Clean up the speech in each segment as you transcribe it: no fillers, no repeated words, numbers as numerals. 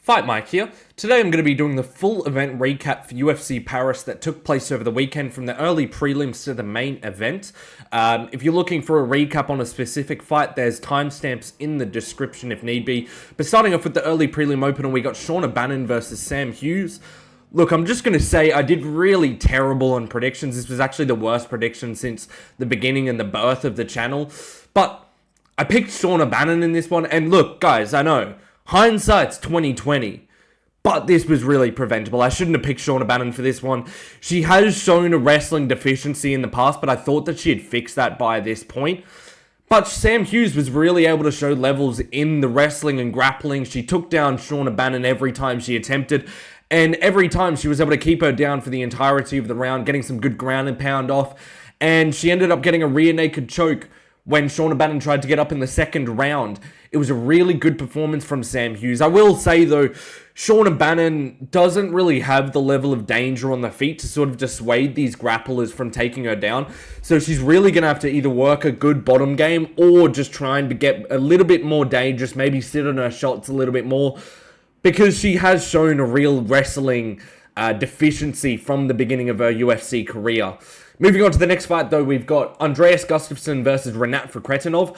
Fight Mike here. Today I'm going to be doing the full event recap for UFC Paris that took place over the weekend from the early prelims to the main event. If you're looking for a recap on a specific fight, there's timestamps in the description if need be. But starting off with the early prelim opener, we got Shauna Bannon versus Sam Hughes. Look, I'm just going to say I did really terrible on predictions. This was actually the worst prediction since the beginning and the birth of the channel. But I picked Shauna Bannon in this one. And look, guys, I know hindsight's 2020, but this was really preventable. I shouldn't have picked Shauna Bannon for this one. She has shown a wrestling deficiency in the past, but I thought that she had fixed that by this point. But Sam Hughes was really able to show levels in the wrestling and grappling. She took down Shauna Bannon every time she attempted, and every time she was able to keep her down for the entirety of the round, getting some good ground and pound off, and she ended up getting a rear naked choke when Shauna Bannon tried to get up in the second round. It was a really good performance from Sam Hughes. I will say, though, Shauna Bannon doesn't really have the level of danger on the feet to sort of dissuade these grapplers from taking her down. So she's really going to have to either work a good bottom game or just trying to get a little bit more dangerous, maybe sit on her shots a little bit more, because she has shown a real wrestling deficiency from the beginning of her UFC career. Moving on to the next fight, though, we've got Andreas Gustaffsson versus Rinat Fakretdinov.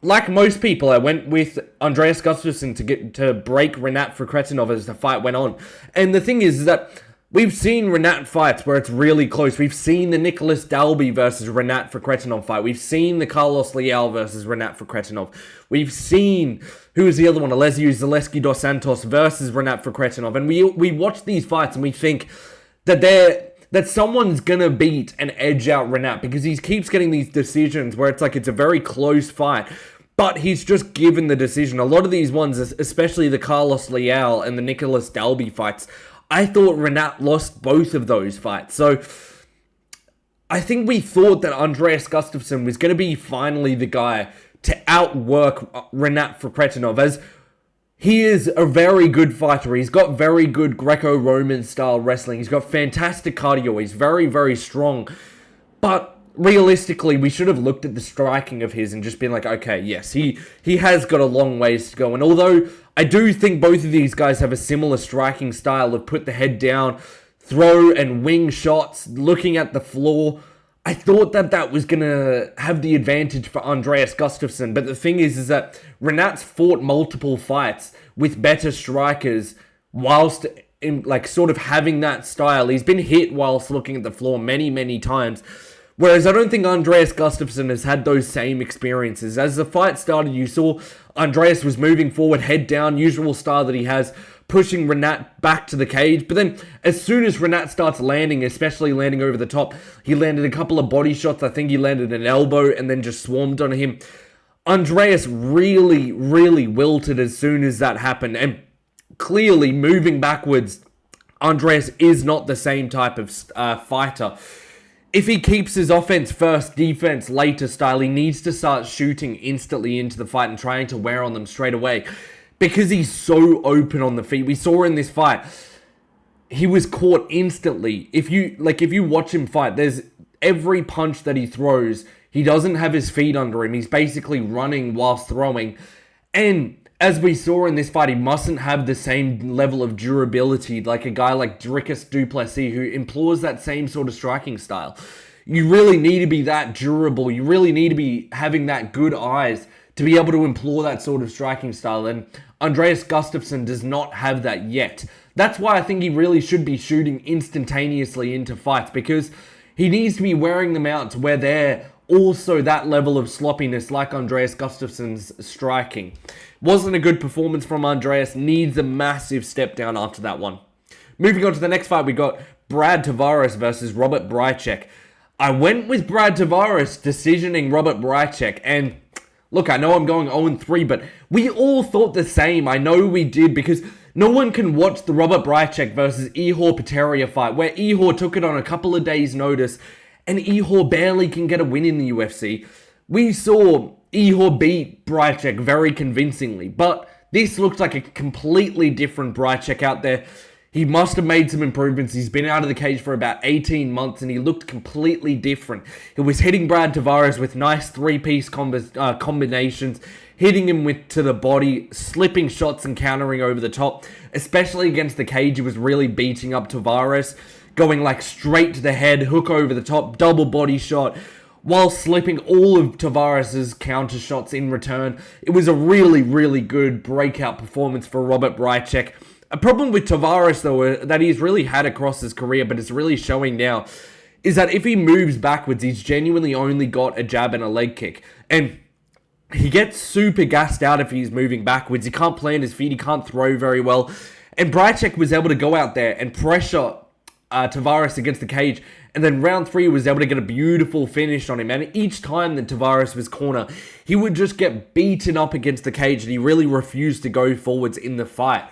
Like most people, I went with Andreas Gustaffsson to break Rinat Fakretdinov as the fight went on. And the thing is that we've seen Rinat fights where it's really close. We've seen the Nicholas Dalby versus Rinat Fakretdinov fight. We've seen the Carlos Leal versus Rinat Fakretdinov. We've seen, who was the other one? Alessio Zaleski dos Santos versus Rinat Fakretdinov. And we watch these fights and we think that someone's gonna beat and edge out Rinat, because he keeps getting these decisions where it's like it's a very close fight, but he's just given the decision. A lot of these ones, especially the Carlos Leal and the Nicholas Dalby fights, I thought Rinat lost both of those fights. So I think we thought that Andreas Gustaffsson was going to be finally the guy to outwork Rinat Fakretdinov, as he is a very good fighter. He's got very good Greco-Roman style wrestling. He's got fantastic cardio. He's very, very strong. But realistically, we should have looked at the striking of his and just been like, okay, yes, he has got a long ways to go. And although I do think both of these guys have a similar striking style of put the head down, throw and wing shots, looking at the floor, I thought that was going to have the advantage for Andreas Gustaffsson. But the thing is that Rinat's fought multiple fights with better strikers whilst sort of having that style. He's been hit whilst looking at the floor many, many times. Whereas I don't think Andreas Gustaffsson has had those same experiences. As the fight started, you saw Andreas was moving forward, head down, usual style that he has, pushing Rinat back to the cage. But then as soon as Rinat starts landing, especially landing over the top, he landed a couple of body shots. I think he landed an elbow and then just swarmed on him. Andreas really, really wilted as soon as that happened. And clearly, moving backwards, Andreas is not the same type of fighter. If he keeps his offense first, defense later style, he needs to start shooting instantly into the fight and trying to wear on them straight away, because he's so open on the feet. We saw in this fight, he was caught instantly. If you watch him fight, there's every punch that he throws, he doesn't have his feet under him. He's basically running whilst throwing. And as we saw in this fight, he mustn't have the same level of durability like a guy like Dricus du Plessis, who employs that same sort of striking style. You really need to be that durable. You really need to be having that good eyes to be able to employ that sort of striking style. And Andreas Gustaffsson does not have that yet. That's why I think he really should be shooting instantaneously into fights, because he needs to be wearing them out to where they're also that level of sloppiness like Andreas Gustafsson's striking. Wasn't a good performance from Andreas. Needs a massive step down after that one. Moving on to the next fight, we got Brad Tavares versus Robert Bryzchek. I went with Brad Tavares decisioning Robert Bryzchek, and look, I know I'm going 0-3, but we all thought the same. I know we did, because no one can watch the Robert Bryzchek versus Ihor Potieria fight, where Ihor took it on a couple of days' notice, and Ihor barely can get a win in the UFC. We saw Ihor beat Bryzchek very convincingly, but this looked like a completely different Bryzchek out there. he must have made some improvements. He's been out of the cage for about 18 months and he looked completely different. He was hitting Brad Tavares with nice three-piece combinations, hitting him to the body, slipping shots and countering over the top. Especially against the cage, he was really beating up Tavares, going like straight to the head, hook over the top, double body shot, while slipping all of Tavares' counter shots in return. It was a really, really good breakout performance for Robert Bryzchek. A problem with Tavares, though, that he's really had across his career, but it's really showing now, is that if he moves backwards, he's genuinely only got a jab and a leg kick. And he gets super gassed out if he's moving backwards. He can't plant his feet, he can't throw very well. And Bryzchek was able to go out there and pressure Tavares against the cage. And then round 3 was able to get a beautiful finish on him. And each time that Tavares was corner, he would just get beaten up against the cage and he really refused to go forwards in the fight.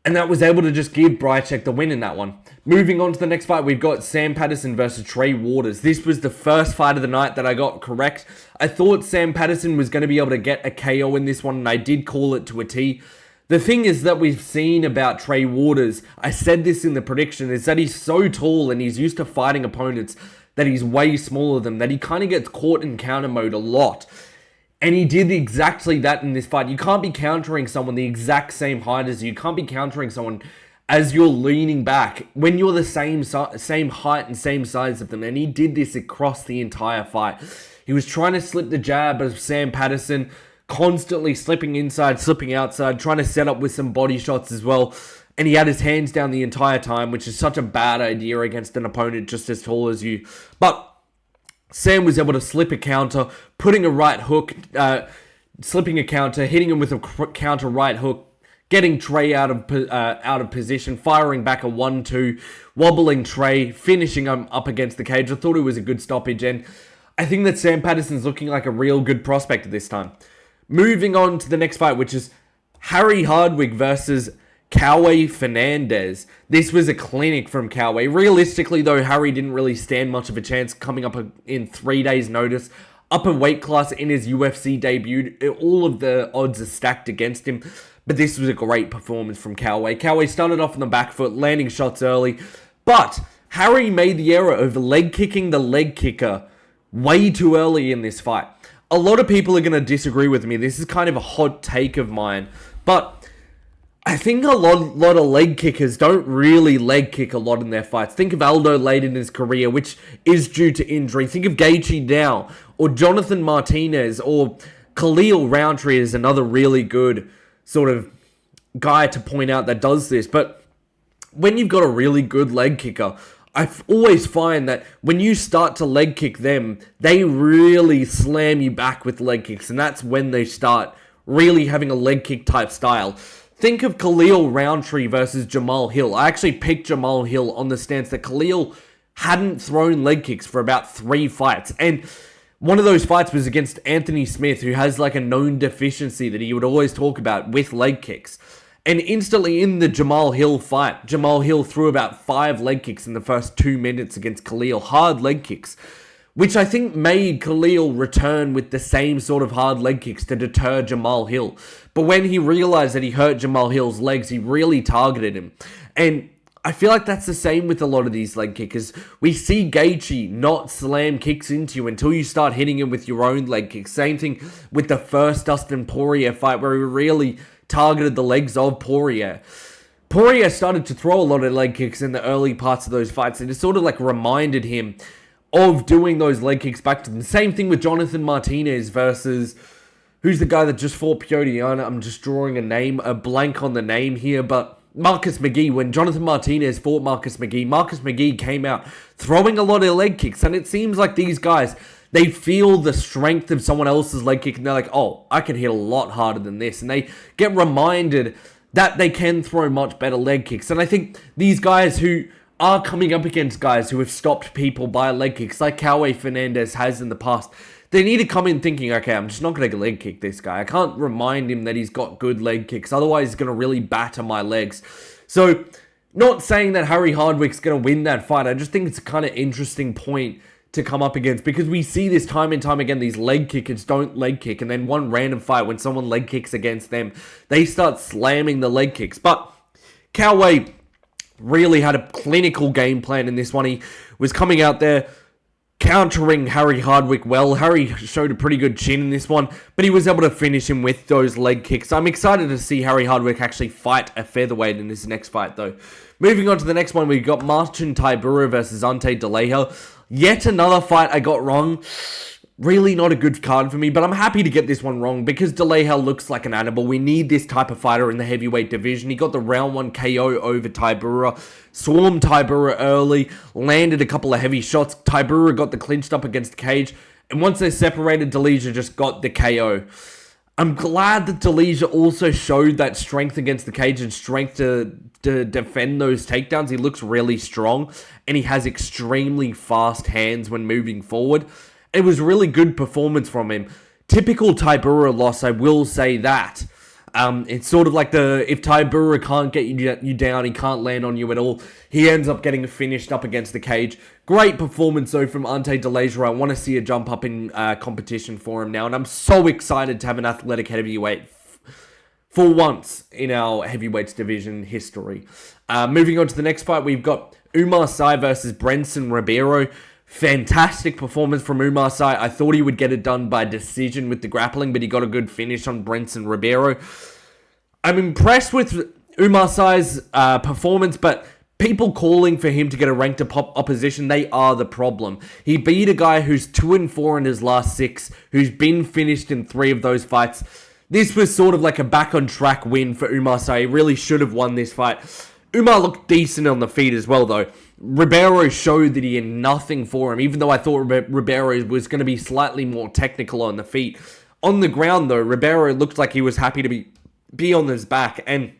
And that was able to just give Bryzchek the win in that one. Moving on to the next fight, we've got Sam Patterson versus Trey Waters. This was the first fight of the night that I got correct. I thought Sam Patterson was going to be able to get a KO in this one, and I did call it to a T. The thing is that we've seen about Trey Waters, I said this in the prediction, is that he's so tall and he's used to fighting opponents that he's way smaller than them, that he kind of gets caught in counter mode a lot. And he did exactly that in this fight. You can't be countering someone the exact same height as you. You can't be countering someone as you're leaning back when you're the same height and same size of them. And he did this across the entire fight. He was trying to slip the jab of Sam Patterson, constantly slipping inside, slipping outside, trying to set up with some body shots as well. And he had his hands down the entire time, which is such a bad idea against an opponent just as tall as you. But Sam was able to slip a counter, putting a right hook, slipping a counter, hitting him with a counter right hook, getting Trey out of position, firing back a 1-2, wobbling Trey, finishing him up against the cage. I thought it was a good stoppage, and I think that Sam Patterson's looking like a real good prospect at this time. Moving on to the next fight, which is Hardwick versus Kaue Fernandes. This was a clinic from Kaue. Realistically, though, Harry didn't really stand much of a chance coming up in 3 days' notice. Up a weight class in his UFC debut. All of the odds are stacked against him. But this was a great performance from Kaue. Kaue started off on the back foot, landing shots early. But Harry made the error of leg kicking the leg kicker way too early in this fight. A lot of people are going to disagree with me. This is kind of a hot take of mine. But I think a lot of leg kickers don't really leg kick a lot in their fights. Think of Aldo late in his career, which is due to injury. Think of Gaethje now, or Jonathan Martinez, or Khalil Roundtree is another really good sort of guy to point out that does this. But when you've got a really good leg kicker, I always find that when you start to leg kick them, they really slam you back with leg kicks, and that's when they start really having a leg kick type style. Think of Khalil Roundtree versus Jamal Hill. I actually picked Jamal Hill on the stance that Khalil hadn't thrown leg kicks for about 3 fights. And one of those fights was against Anthony Smith, who has like a known deficiency that he would always talk about with leg kicks. And instantly in the Jamal Hill fight, Jamal Hill threw about 5 leg kicks in the first 2 minutes against Khalil. Hard leg kicks, which I think made Khalil return with the same sort of hard leg kicks to deter Jamal Hill. But when he realized that he hurt Jamal Hill's legs, he really targeted him. And I feel like that's the same with a lot of these leg kickers. We see Gaethje not slam kicks into you until you start hitting him with your own leg kicks. Same thing with the first Dustin Poirier fight where he really targeted the legs of Poirier. Poirier started to throw a lot of leg kicks in the early parts of those fights, and it sort of like reminded him of doing those leg kicks back to them. Same thing with Jonathan Martinez versus, who's the guy that just fought Piotr? I'm just drawing a blank on the name here, but Marcus Mcghee. When Jonathan Martinez fought Marcus Mcghee came out throwing a lot of leg kicks, and it seems like these guys, they feel the strength of someone else's leg kick, and they're like, oh, I can hit a lot harder than this, and they get reminded that they can throw much better leg kicks. And I think these guys who are coming up against guys who have stopped people by leg kicks, like Kaue Fernandes has in the past, they need to come in thinking, okay, I'm just not going to leg kick this guy. I can't remind him that he's got good leg kicks, otherwise he's going to really batter my legs. So, not saying that Harry Hardwick's going to win that fight. I just think it's a kind of interesting point to come up against, because we see this time and time again. These leg kickers don't leg kick, and then one random fight when someone leg kicks against them, they start slamming the leg kicks. But Kaue, Really had a clinical game plan in this one. He was coming out there countering Harry Hardwick well. Harry showed a pretty good chin in this one, but he was able to finish him with those leg kicks. I'm excited to see Harry Hardwick actually fight a featherweight in this next fight, though. Moving on to the next one, we've got Marcin Tybura versus Ante Delija. Yet another fight I got wrong. Really not a good card for me, but I'm happy to get this one wrong because Delija looks like an animal. We need this type of fighter in the heavyweight division. He got the round 1 KO over Tybura, swarmed Tybura early, landed a couple of heavy shots. Tybura got the clinched up against the cage, and once they separated, Delija just got the KO. I'm glad that Delija also showed that strength against the cage and strength to defend those takedowns. He looks really strong, and he has extremely fast hands when moving forward. It was really good performance from him. Typical Tybura loss, I will say that. It's sort of like if Tybura can't get you down, he can't land on you at all, he ends up getting finished up against the cage. Great performance, though, from Ante Delija. I want to see a jump up in competition for him now, and I'm so excited to have an athletic heavyweight for once in our heavyweights division history. Moving on to the next fight, we've got Oumar Sy versus Brendson Ribeiro. Fantastic performance from Oumar Sy. I thought he would get it done by decision with the grappling, but he got a good finish on Brendson Ribeiro. I'm impressed with Oumar Sy's performance, but people calling for him to get a ranked opposition, they are the problem. He beat a guy who's 2-4 in his last 6, who's been finished in 3 of those fights. This was sort of like a back-on-track win for Oumar Sy. He really should have won this fight. Oumar looked decent on the feet as well, though. Ribeiro showed that he had nothing for him, even though I thought Ribeiro was going to be slightly more technical on the feet. On the ground, though, Ribeiro looked like he was happy to be on his back, and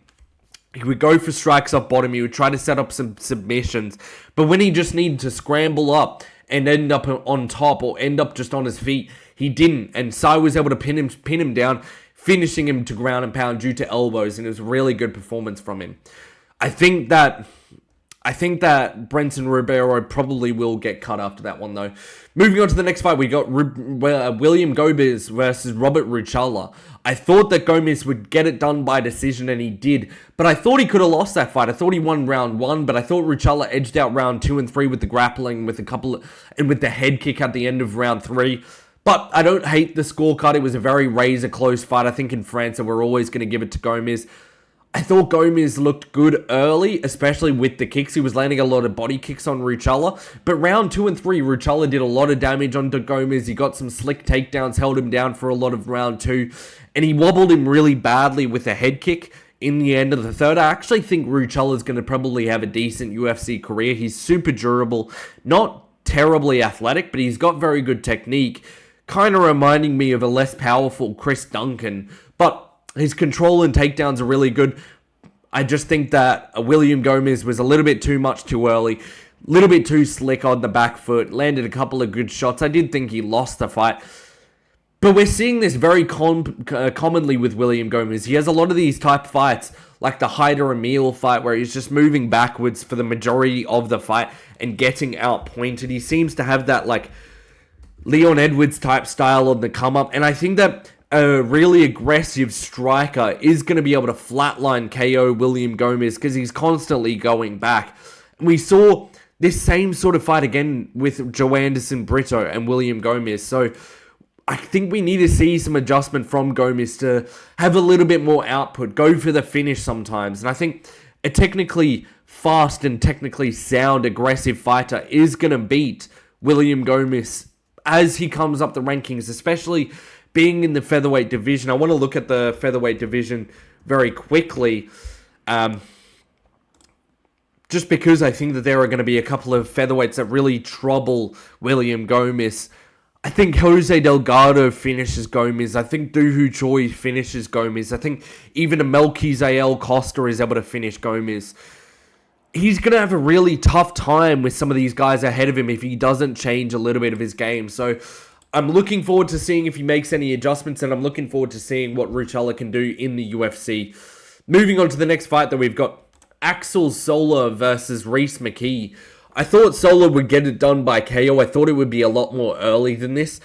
he would go for strikes off bottom. He would try to set up some submissions, but when he just needed to scramble up and end up on top or end up just on his feet, he didn't, and Sy was able to pin him down, finishing him to ground and pound due to elbows, and it was a really good performance from him. I think that Brendson Ribeiro probably will get cut after that one, though. Moving on to the next fight, we got William Gomis versus Robert Ruchala. I thought that Gomis would get it done by decision, and he did. But I thought he could have lost that fight. I thought he won round 1, but I thought Ruchala edged out round 2 and 3 with the grappling, with the head kick at the end of round 3. But I don't hate the scorecard. It was a very razor-close fight. I think in France, we're always going to give it to Gomis. I thought Gomis looked good early, especially with the kicks. He was landing a lot of body kicks on Ruchala. But round 2 and 3, Ruchala did a lot of damage onto Gomis. He got some slick takedowns, held him down for a lot of round 2. And he wobbled him really badly with a head kick in the end of the third. I actually think Ruchala is going to probably have a decent UFC career. He's super durable, not terribly athletic, but he's got very good technique. Kind of reminding me of a less powerful Chris Duncan. But his control and takedowns are really good. I just think that William Gomis was a little bit too much too early. A little bit too slick on the back foot. Landed a couple of good shots. I did think he lost the fight. But we're seeing this very commonly with William Gomis. He has a lot of these type fights, like the Haider Emil fight, where he's just moving backwards for the majority of the fight and getting outpointed. He seems to have that like Leon Edwards type style on the come up. And I think that a really aggressive striker is going to be able to flatline KO William Gomis because he's constantly going back. And we saw this same sort of fight again with Joe Anderson Brito and William Gomis. So I think we need to see some adjustment from Gomis to have a little bit more output, go for the finish sometimes. And I think a technically fast and technically sound aggressive fighter is going to beat William Gomis as he comes up the rankings, especially being in the featherweight division. I want to look at the featherweight division very quickly, just because I think that there are going to be a couple of featherweights that really trouble William Gomis. I think Jose Delgado finishes Gomis. I think Doohoo Choi finishes Gomis. I think even a Melquizael Costa is able to finish Gomis. He's going to have a really tough time with some of these guys ahead of him if he doesn't change a little bit of his game. So I'm looking forward to seeing if he makes any adjustments, and I'm looking forward to seeing what Ruchala can do in the UFC. Moving on to the next fight that we've got, Axel Sola versus Rhys Mcghee. I thought Sola would get it done by KO. I thought it would be a lot more early than this.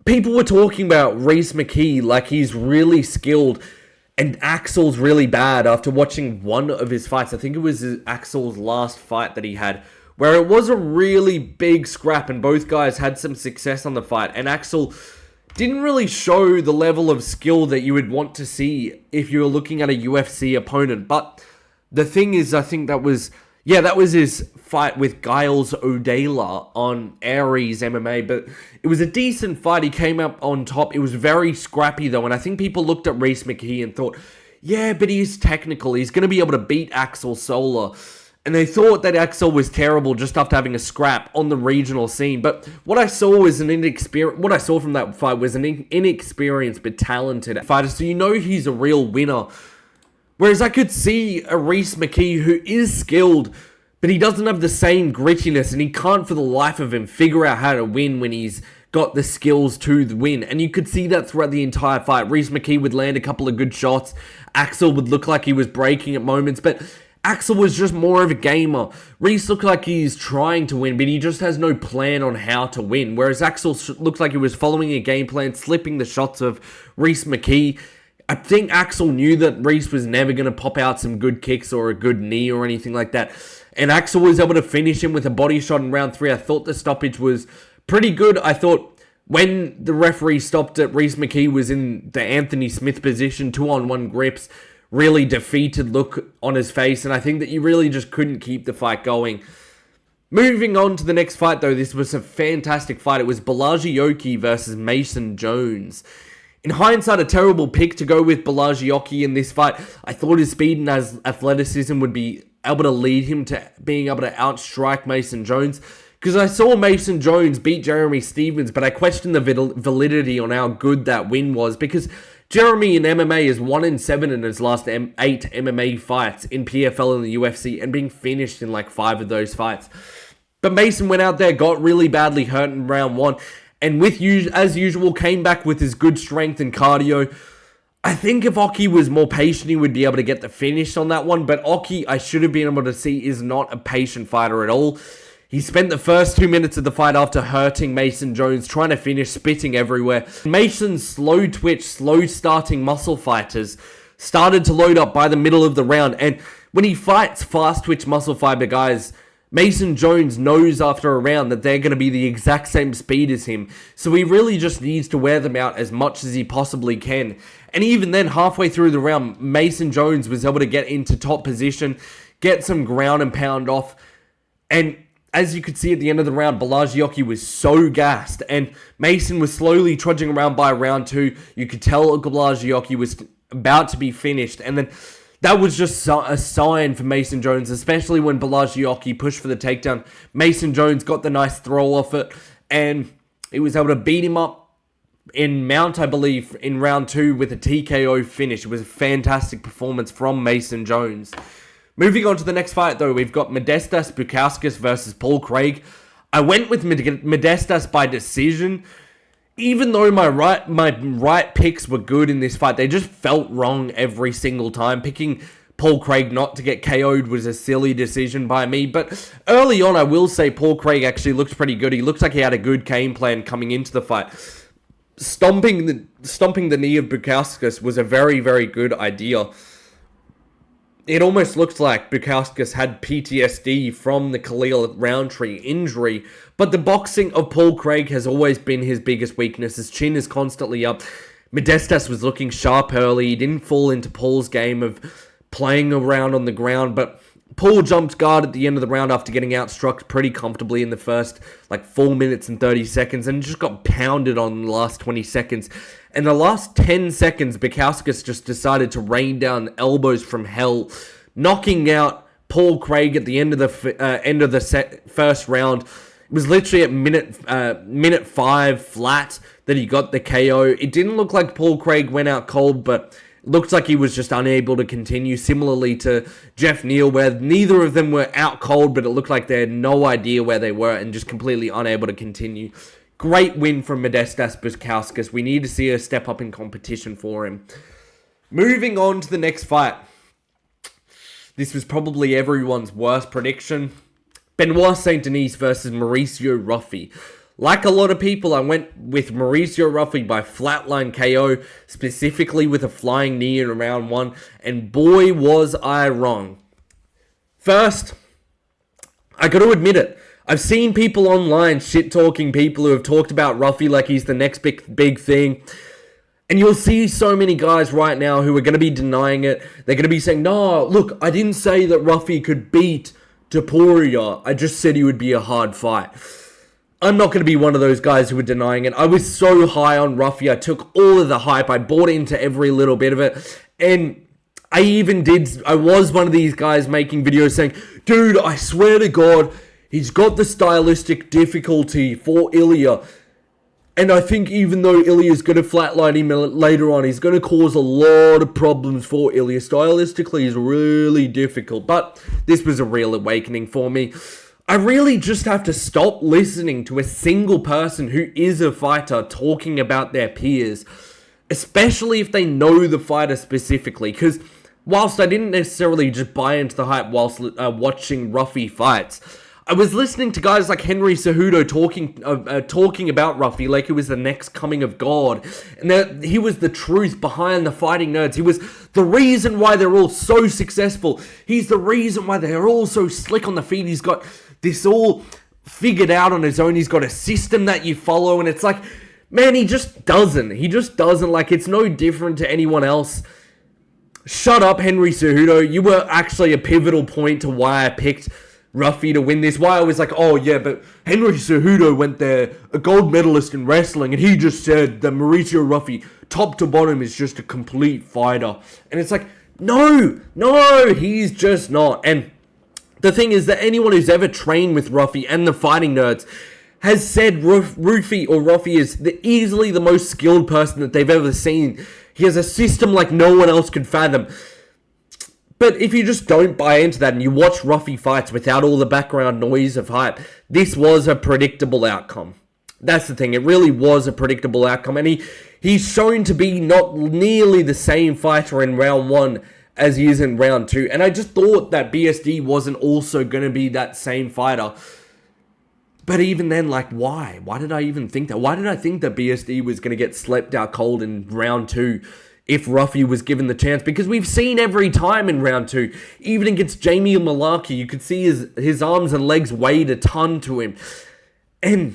People were talking about Rhys Mcghee like he's really skilled, And Axel's really bad after watching one of his fights. I think it was Axel's last fight that he had, where it was a really big scrap and both guys had some success on the fight. And Axel didn't really show the level of skill that you would want to see if you were looking at a UFC opponent. But the thing is, I think that was his fight with Giles O'Dela on Aries MMA, but it was a decent fight. He came up on top. It was very scrappy though, and I think people looked at Rhys Mcghee and thought, yeah, but he's technical. He's going to be able to beat Axel Sola. And they thought that Axel was terrible just after having a scrap on the regional scene. But what I saw was what I saw from that fight was an inexperienced but talented fighter. So you know he's a real winner. Whereas I could see a Rhys Mcghee who is skilled, but he doesn't have the same grittiness, and he can't for the life of him figure out how to win when he's got the skills to win. And you could see that throughout the entire fight. Rhys Mcghee would land a couple of good shots. Axel would look like he was breaking at moments, but Axel was just more of a gamer. Rhys looked like he's trying to win, but he just has no plan on how to win. Whereas Axel looked like he was following a game plan, slipping the shots of Rhys Mcghee. I think Axel knew that Rhys was never going to pop out some good kicks or a good knee or anything like that. And Axel was able to finish him with a body shot in round 3. I thought the stoppage was pretty good. I thought when the referee stopped it, Rhys Mcghee was in the Anthony Smith position, 2-on-1 grips, really defeated look on his face. And I think that you really just couldn't keep the fight going. Moving on to the next fight though, this was a fantastic fight. It was Bolaji versus Mason Jones. In hindsight, a terrible pick to go with Bolaji in this fight. I thought his speed and his athleticism would be able to lead him to being able to outstrike Mason Jones. Because I saw Mason Jones beat Jeremy Stephens, but I questioned the validity on how good that win was. Because Jeremy in MMA is 1-7 in his last 8 MMA fights in PFL and the UFC, and being finished in like 5 of those fights. But Mason went out there, got really badly hurt in round 1. And as usual, came back with his good strength and cardio. I think if Oki was more patient, he would be able to get the finish on that one. But Oki, I should have been able to see, is not a patient fighter at all. He spent the first 2 minutes of the fight after hurting Mason Jones, trying to finish, spitting everywhere. Mason's slow twitch, slow starting muscle fighters started to load up by the middle of the round. And when he fights fast twitch muscle fiber guys, Mason Jones knows after a round that they're going to be the exact same speed as him. So he really just needs to wear them out as much as he possibly can. And even then, halfway through the round, Mason Jones was able to get into top position, get some ground and pound off. And as you could see at the end of the round, Bolaji was so gassed. And Mason was slowly trudging around by round 2. You could tell Bolaji was about to be finished. And then that was just a sign for Mason Jones, especially when Bolaji pushed for the takedown. Mason Jones got the nice throw off it, and he was able to beat him up in mount, I believe, in round 2 with a TKO finish. It was a fantastic performance from Mason Jones. Moving on to the next fight, though, we've got Modestas Bukauskas versus Paul Craig. I went with Modestas by decision. Even though my right picks were good in this fight, they just felt wrong every single time. Picking Paul Craig not to get KO'd was a silly decision by me. But early on, I will say Paul Craig actually looked pretty good. He looked like he had a good game plan coming into the fight. Stomping the knee of Bukauskas was a very, very good idea. It almost looked like Bukauskas had PTSD from the Khalil Roundtree injury, but the boxing of Paul Craig has always been his biggest weakness. His chin is constantly up. Modestas was looking sharp early. He didn't fall into Paul's game of playing around on the ground, but Paul jumped guard at the end of the round after getting outstruck pretty comfortably in the first 4 minutes and 30 seconds and just got pounded on in the last 20 seconds. In the last 10 seconds, Bukauskas just decided to rain down elbows from hell, knocking out Paul Craig at the end of the first round. It was literally at minute 5 flat that he got the KO. It didn't look like Paul Craig went out cold, but it looked like he was just unable to continue, similarly to Jeff Neal, where neither of them were out cold, but it looked like they had no idea where they were and just completely unable to continue. Great win from Modestas Bukauskas. We need to see a step up in competition for him. Moving on to the next fight. This was probably everyone's worst prediction. Benoit Saint Denis versus Mauricio Ruffi. Like a lot of people, I went with Mauricio Ruffy by flatline KO, specifically with a flying knee in round 1, and boy was I wrong. First, I got to admit it. I've seen people online shit-talking people who have talked about Ruffy like he's the next big thing. And you'll see so many guys right now who are going to be denying it. They're going to be saying, no, look, I didn't say that Ruffy could beat Topuria. I just said he would be a hard fight. I'm not going to be one of those guys who are denying it. I was so high on Ruffy. I took all of the hype. I bought into every little bit of it. And I was one of these guys making videos saying, dude, I swear to God, he's got the stylistic difficulty for Ilya. And I think even though Ilya's going to flatline him later on, he's going to cause a lot of problems for Ilya. Stylistically, he's really difficult. But this was a real awakening for me. I really just have to stop listening to a single person who is a fighter talking about their peers, especially if they know the fighter specifically. Because whilst I didn't necessarily just buy into the hype whilst watching Ruffy fights, I was listening to guys like Henry Cejudo talking about Ruffy like he was the next coming of God, and that he was the truth behind the fighting nerds. He was the reason why they're all so successful. He's the reason why they're all so slick on the feet. He's got this all figured out on his own. He's got a system that you follow, and it's like, man, he just doesn't. Like, it's no different to anyone else. Shut up, Henry Cejudo. You were actually a pivotal point to why I picked Ruffy to win this. Why I was like, oh yeah, but Henry Cejudo went there, a gold medalist in wrestling, and he just said that Mauricio Ruffy, top to bottom, is just a complete fighter. And it's like, no, he's just not. And the thing is that anyone who's ever trained with Ruffy and the fighting nerds has said Ruffy is easily the most skilled person that they've ever seen. He has a system like no one else could fathom. But if you just don't buy into that and you watch Ruffy fights without all the background noise of hype, this was a predictable outcome. That's the thing. It really was a predictable outcome. And he's shown to be not nearly the same fighter in round 1 as he is in round 2. And I just thought that BSD wasn't also going to be that same fighter. But even then, like, why? Why did I even think that? Why did I think that BSD was going to get slept out cold in round 2? If Ruffy was given the chance, because we've seen every time in round 2, even against Jamie Malarkey, you could see his arms and legs weighed a ton to him. And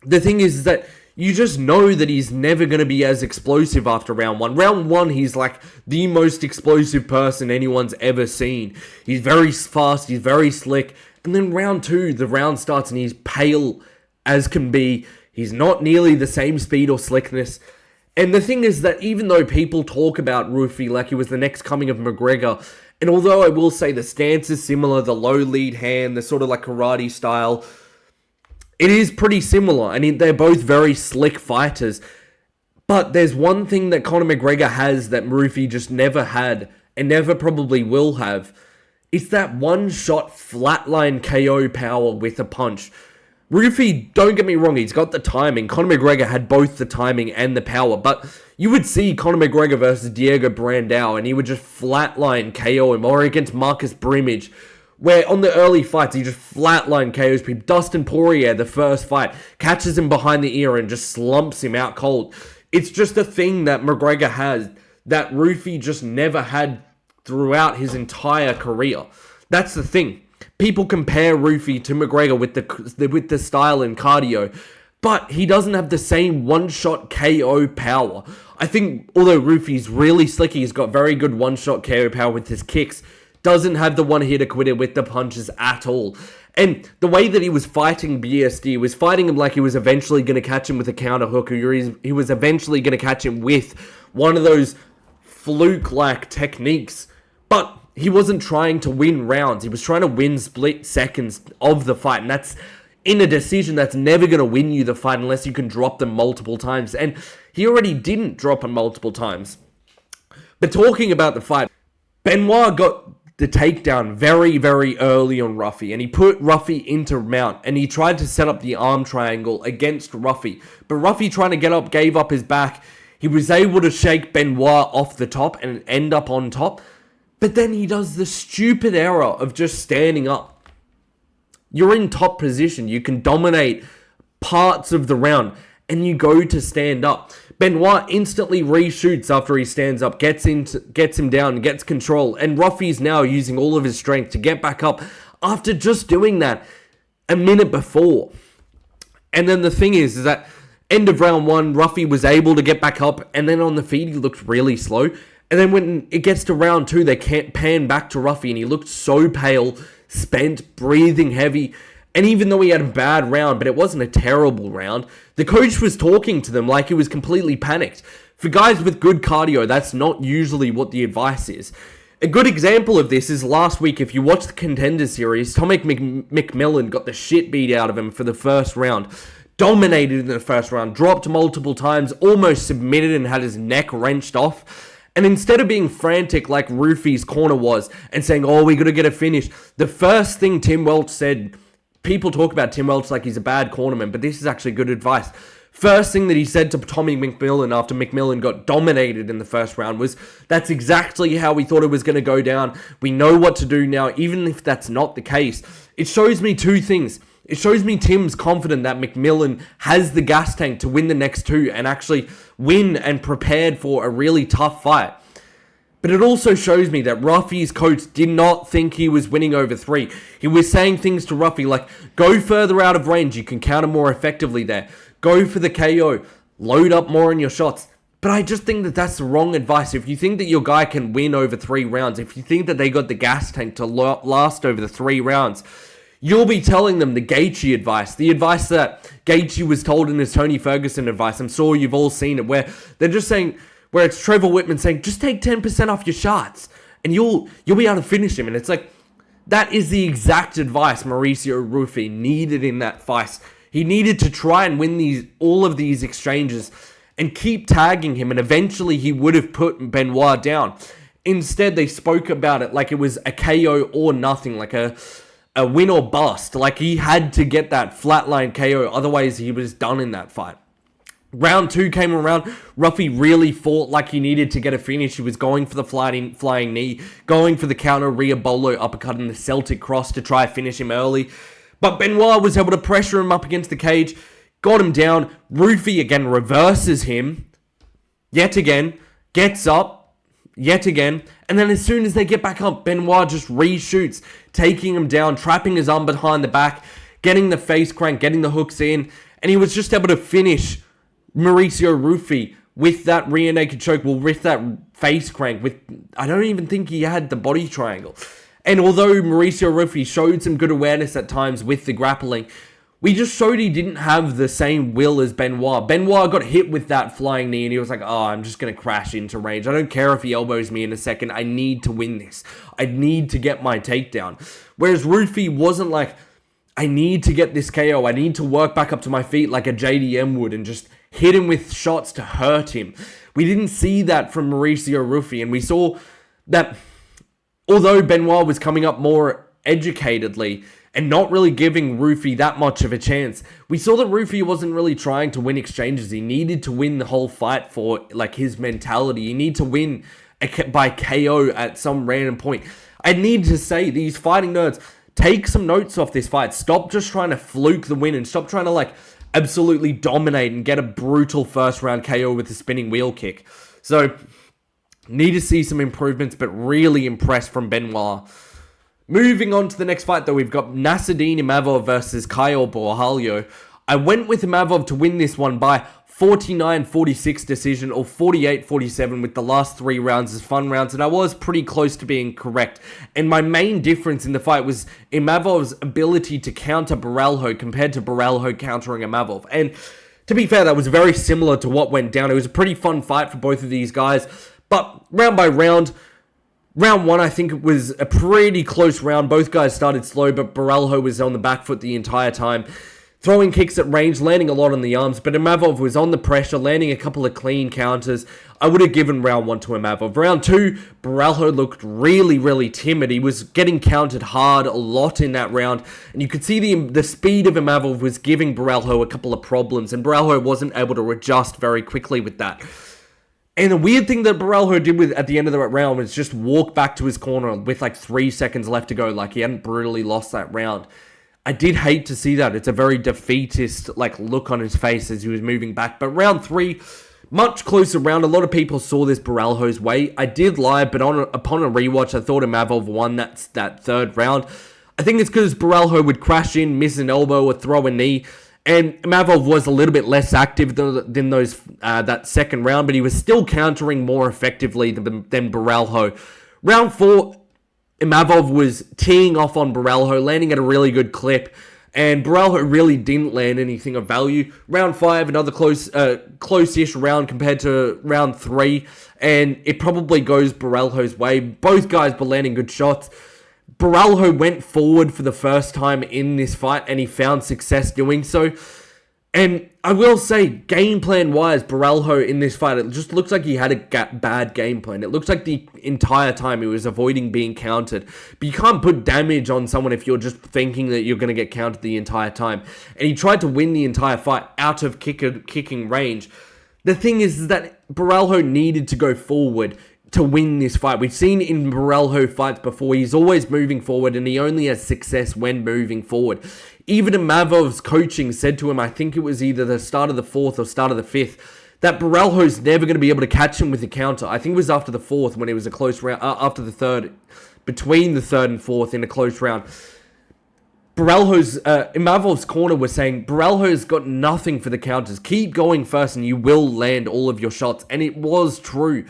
the thing is that you just know that he's never going to be as explosive after round 1. Round 1, he's like the most explosive person anyone's ever seen. He's very fast, he's very slick. And then round 2, the round starts and he's pale as can be. He's not nearly the same speed or slickness. And the thing is that even though people talk about Ruffy like he was the next coming of McGregor, and although I will say the stance is similar, the low lead hand, the sort of like karate style, it is pretty similar. And they're both very slick fighters. But there's one thing that Conor McGregor has that Ruffy just never had, and never probably will have. It's that one-shot flatline KO power with a punch. Ruffy, don't get me wrong, he's got the timing. Conor McGregor had both the timing and the power, but you would see Conor McGregor versus Diego Brandao, and he would just flatline KO him, or against Marcus Brimage, where on the early fights, he just flatline KOs people. Dustin Poirier, the first fight, catches him behind the ear and just slumps him out cold. It's just a thing that McGregor has that Ruffy just never had throughout his entire career. That's the thing. People compare Ruffy to McGregor with the style and cardio, but he doesn't have the same one-shot KO power. I think although Ruffy's really slick, he's got very good one-shot KO power with his kicks, doesn't have the one-hitter quitter with the punches at all. And the way that he was fighting BSD, was fighting him like he was eventually going to catch him with a counter hook, or he was eventually going to catch him with one of those fluke-like techniques. But he wasn't trying to win rounds. He was trying to win split seconds of the fight. And that's in a decision that's never going to win you the fight unless you can drop them multiple times. And he already didn't drop them multiple times. But talking about the fight, Benoit got the takedown very, very early on Ruffy. And he put Ruffy into mount. And he tried to set up the arm triangle against Ruffy. But Ruffy, trying to get up, gave up his back. He was able to shake Benoit off the top and end up on top. But then he does the stupid error of just standing up. You're in top position. You can dominate parts of the round, and you go to stand up. Benoit instantly reshoots after he stands up, gets him down, gets control, and Ruffy's now using all of his strength to get back up after just doing that a minute before. And then the thing is that end of round 1, Ruffy was able to get back up, and then on the feed he looked really slow. And then when it gets to round 2, they can't pan back to Ruffy, and he looked so pale, spent, breathing heavy. And even though he had a bad round, but it wasn't a terrible round, the coach was talking to them like he was completely panicked. For guys with good cardio, that's not usually what the advice is. A good example of this is last week, if you watch the Contender Series, Tomek McMillan got the shit beat out of him for the first round. Dominated in the first round, dropped multiple times, almost submitted and had his neck wrenched off. And instead of being frantic like Rufy's corner was and saying, oh, we got to get a finish, the first thing Tim Welch said, people talk about Tim Welch like he's a bad cornerman, but this is actually good advice. First thing that he said to Tommy McMillan after McMillan got dominated in the first round was, that's exactly how we thought it was going to go down. We know what to do now, even if that's not the case. It shows me two things. It shows me Tim's confident that McMillan has the gas tank to win the next two and actually win and prepared for a really tough fight. But it also shows me that Ruffy's coach did not think he was winning over 3. He was saying things to Ruffy like, go further out of range, you can counter more effectively there. Go for the KO, load up more on your shots. But I just think that that's the wrong advice. If you think that your guy can win over 3 rounds, if you think that they got the gas tank to last over the 3 rounds, you'll be telling them the Gaethje advice. The advice that Gaethje was told in his Tony Ferguson advice. I'm sure you've all seen it, where they're just saying, where it's Trevor Whitman saying, just take 10% off your shots and you'll be able to finish him. And it's like, that is the exact advice Mauricio Rufy needed in that fight. He needed to try and win all of these exchanges and keep tagging him, and eventually he would have put Benoit down. Instead, they spoke about it like it was a KO or nothing, like a win or bust. Like he had to get that flatline KO, otherwise he was done in that fight. Round 2 came around. Ruffy really fought like he needed to get a finish. He was going for the flying knee, going for the counter rear bolo uppercut and the Celtic cross to try to finish him early. But Benoit was able to pressure him up against the cage, got him down. Rufy again reverses him, yet again, gets up, yet again. And then as soon as they get back up, Benoit just reshoots, taking him down, trapping his arm behind the back, getting the face crank, getting the hooks in. And he was just able to finish Mauricio Rufy with that rear naked choke, well, with that face crank, I don't even think he had the body triangle. And although Mauricio Rufy showed some good awareness at times with the grappling, we just showed he didn't have the same will as Benoit. Benoit got hit with that flying knee and he was like, oh, I'm just going to crash into range. I don't care if he elbows me in a second. I need to win this. I need to get my takedown. Whereas Rufy wasn't like, I need to get this KO. I need to work back up to my feet like a JDM would and just hit him with shots to hurt him. We didn't see that from Mauricio Rufy, and we saw that although Benoit was coming up more educatedly and not really giving Rufy that much of a chance, we saw that Rufy wasn't really trying to win exchanges. He needed to win the whole fight for like his mentality. He needed to win by KO at some random point. I need to say, these fighting nerds, take some notes off this fight. Stop just trying to fluke the win and stop trying to absolutely dominate and get a brutal first round KO with a spinning wheel kick. So, need to see some improvements, but really impressed from Benoit. Moving on to the next fight, though, we've got Nassourdine Imavov versus Caio Borralho. I went with Imavov to win this one by 49-46 decision or 48-47 with the last 3 rounds as fun rounds, and I was pretty close to being correct. And my main difference in the fight was Imavov's ability to counter Borralho compared to Borralho countering Imavov. And to be fair, that was very similar to what went down. It was a pretty fun fight for both of these guys, but round by round, round 1, I think it was a pretty close round. Both guys started slow, but Borralho was on the back foot the entire time, throwing kicks at range, landing a lot on the arms, but Imavov was on the pressure, landing a couple of clean counters. I would have given round 1 to Imavov. Round 2, Borralho looked really, really timid. He was getting countered hard a lot in that round, and you could see the speed of Imavov was giving Borralho a couple of problems, and Borralho wasn't able to adjust very quickly with that. And the weird thing that Borralho did at the end of the round was just walk back to his corner with 3 seconds left to go, like he hadn't brutally lost that round. I did hate to see that. It's a very defeatist look on his face as he was moving back. But round 3, much closer round. A lot of people saw this Borralho's way. I did lie, but upon a rewatch, I thought Imavov won that third round. I think it's because Borralho would crash in, miss an elbow, or throw a knee. And Imavov was a little bit less active than those that second round, but he was still countering more effectively than Borralho. Round 4, Imavov was teeing off on Borralho, landing at a really good clip, and Borralho really didn't land anything of value. Round 5, another close-ish round compared to round 3, and it probably goes Borralho's way. Both guys were landing good shots. Borralho went forward for the first time in this fight, and he found success doing so. And I will say, game plan-wise, Borralho in this fight, it just looks like he had a bad game plan. It looks like the entire time he was avoiding being countered. But you can't put damage on someone if you're just thinking that you're going to get countered the entire time. And he tried to win the entire fight out of kicking range. The thing is that Borralho needed to go forward to win this fight. We've seen in Borralho fights before, he's always moving forward, and he only has success when moving forward. Even Imavov's coaching said to him, I think it was either the start of the 4th or start of the 5th, that Borralho's never going to be able to catch him with a counter. I think it was after the 4th when it was a close round, after the 3rd, between the 3rd and 4th in a close round. Imavov's corner was saying, Borralho's got nothing for the counters. Keep going first and you will land all of your shots. And it was true.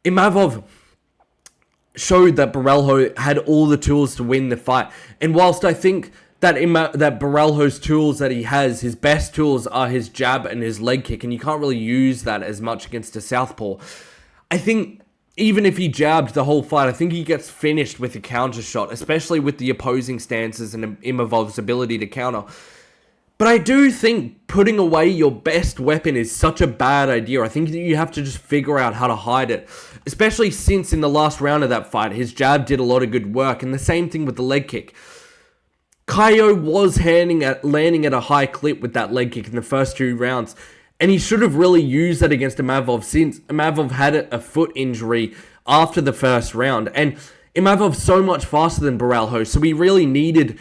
Imavov showed that Borralho had all the tools to win the fight. And whilst I think that Borralho's tools that he has, his best tools are his jab and his leg kick, and you can't really use that as much against a southpaw. I think even if he jabbed the whole fight, I think he gets finished with a counter shot, especially with the opposing stances and Imavov's ability to counter. But I do think putting away your best weapon is such a bad idea. I think that you have to just figure out how to hide it. Especially since in the last round of that fight, his jab did a lot of good work. And the same thing with the leg kick. Kaio was landing at a high clip with that leg kick in the first 2 rounds. And he should have really used that against Imavov since Imavov had a foot injury after the first round. And Imavov's so much faster than Borralho, so he really needed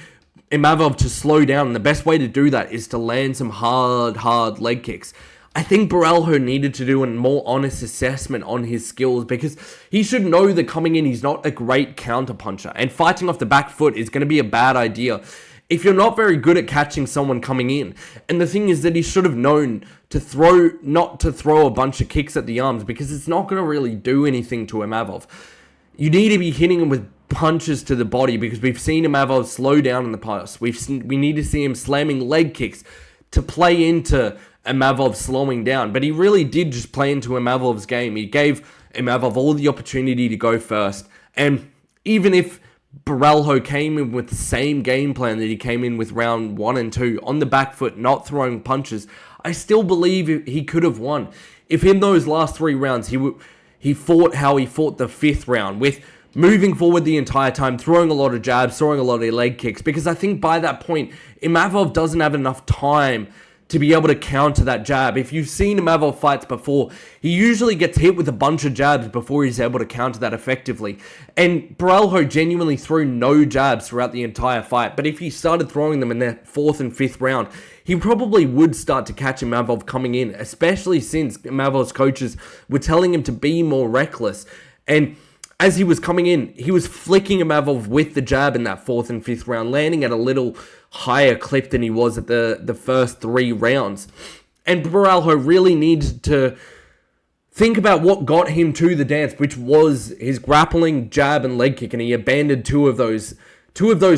Imavov to slow down, and the best way to do that is to land some hard leg kicks. I think Borralho needed to do a more honest assessment on his skills, because he should know that coming in, he's not a great counterpuncher, and fighting off the back foot is going to be a bad idea if you're not very good at catching someone coming in. And the thing is that he should have known not to throw a bunch of kicks at the arms, because it's not going to really do anything to Imavov. You need to be hitting him with punches to the body, because we've seen Imavov slow down in the past. We need to see him slamming leg kicks to play into Imavov slowing down. But he really did just play into Imavov's game. He gave Imavov all the opportunity to go first. And even if Borralho came in with the same game plan that he came in with round 1 and 2, on the back foot, not throwing punches, I still believe he could have won. If in those last 3 rounds, he fought how he fought the 5th round, with moving forward the entire time, throwing a lot of jabs, throwing a lot of leg kicks, because I think by that point, Imavov doesn't have enough time to be able to counter that jab. If you've seen Imavov fights before, he usually gets hit with a bunch of jabs before he's able to counter that effectively. And Borralho genuinely threw no jabs throughout the entire fight, but if he started throwing them in the 4th and 5th round, he probably would start to catch Imavov coming in, especially since Imavov's coaches were telling him to be more reckless. And as he was coming in, he was flicking Imavov with the jab in that 4th and 5th round, landing at a little higher clip than he was at the first 3 rounds. And Borralho really needed to think about what got him to the dance, which was his grappling, jab, and leg kick, and he abandoned two of those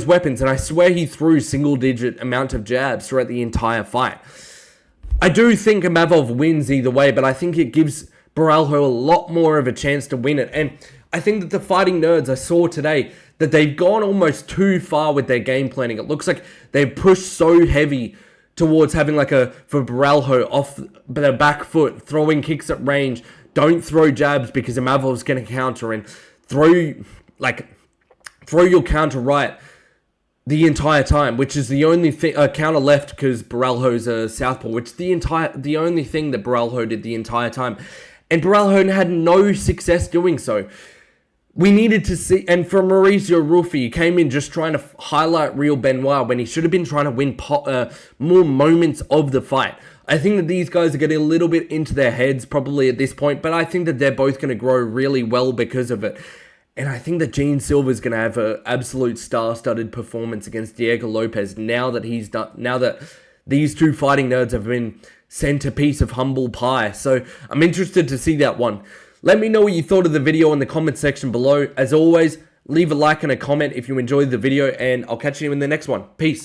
weapons, and I swear he threw single-digit amount of jabs throughout the entire fight. I do think Imavov wins either way, but I think it gives Borralho a lot more of a chance to win it. And I think that the Fighting Nerds I saw today, that they've gone almost too far with their game planning. It looks like they've pushed so heavy towards having for Borralho off the back foot, throwing kicks at range. Don't throw jabs because Imavov's going to counter, and throw your counter right the entire time, which is the only counter left because Borralho's a southpaw, which is the only thing that Borralho did the entire time. And Borralho had no success doing so. We needed to see, and for Mauricio Ruffi, he came in just trying to highlight real Benoit when he should have been trying to win more moments of the fight. I think that these guys are getting a little bit into their heads probably at this point, but I think that they're both going to grow really well because of it. And I think that Gene Silva's going to have an absolute star-studded performance against Diego Lopes now that these two fighting nerds have been sent a piece of humble pie. So I'm interested to see that one. Let me know what you thought of the video in the comment section below. As always, leave a like and a comment if you enjoyed the video, and I'll catch you in the next one. Peace.